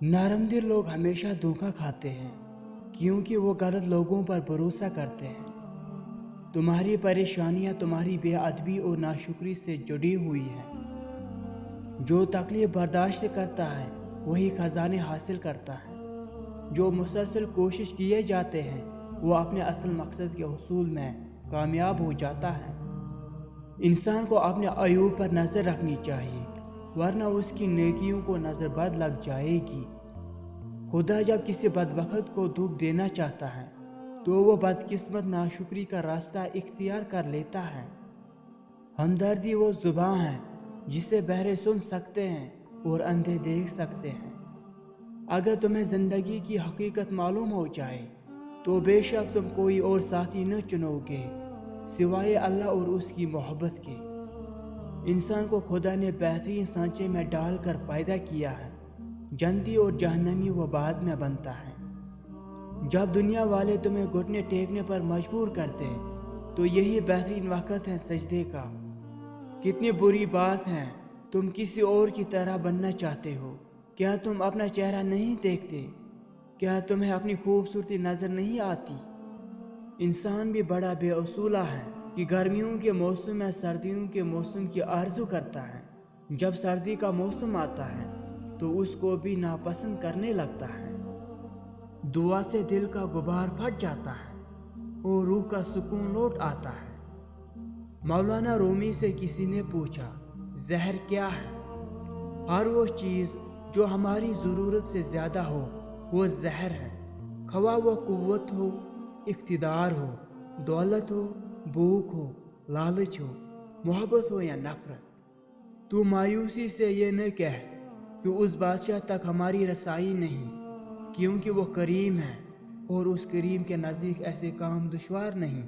नरम दिल लोग हमेशा धोखा खाते हैं क्योंकि वो गलत लोगों पर भरोसा करते हैं। तुम्हारी परेशानियां तुम्हारी बेअदबी और नाशुक्री से जुड़ी हुई हैं। जो तकलीफ बर्दाश्त करता है वही खजाने हासिल करता है। जो मुसलसल कोशिश किए जाते हैं वो अपने असल मकसद के हुसूल में कामयाब हो जाता है। इंसान को अपने अयूब पर नज़र रखनी चाहिए वरना उसकी नेकियों को नज़र बद लग जाएगी। खुदा जब किसी बदबख्त को दुख देना चाहता है तो वो बदकिस्मत नाशुक्री का रास्ता इख्तियार कर लेता है। हमदर्दी वो ज़ुबान है जिसे बहरे सुन सकते हैं और अंधे देख सकते हैं। अगर तुम्हें ज़िंदगी की हकीकत मालूम हो जाए तो बेशक तुम कोई और साथी न चुनोगे सिवाय अल्लाह और उसकी मोहब्बत के। इंसान को खुदा ने बेहतरीन सांचे में डालकर पैदा किया है। जन्नती और जहन्नमी वो बाद में बनता है। जब दुनिया वाले तुम्हें घुटने टेकने पर मजबूर करते हैं तो यही बेहतरीन वक्त है सजदे का। कितनी बुरी बात है तुम किसी और की तरह बनना चाहते हो। क्या तुम अपना चेहरा नहीं देखते? क्या तुम्हें अपनी खूबसूरती नजर नहीं आती? इंसान भी बड़ा बेअसूला है कि गर्मियों के मौसम में सर्दियों के मौसम की आरजू करता है। जब सर्दी का मौसम आता है तो उसको भी नापसंद करने लगता है। दुआ से दिल का गुबार फट जाता है और रूह का सुकून लौट आता है। मौलाना रूमी से किसी ने पूछा, जहर क्या है? हर वो चीज़ जो हमारी ज़रूरत से ज़्यादा हो वो जहर है। खवा वो कुव्वत हो, इख्तिदार हो, दौलत हो, भूख हो, लालच हो, मोहब्बत हो या नफरत। तू मायूसी से ये न कह कि उस बादशाह तक हमारी रसाई नहीं, क्योंकि वो करीम है और उस करीम के नज़दीक ऐसे काम दुश्वार नहीं।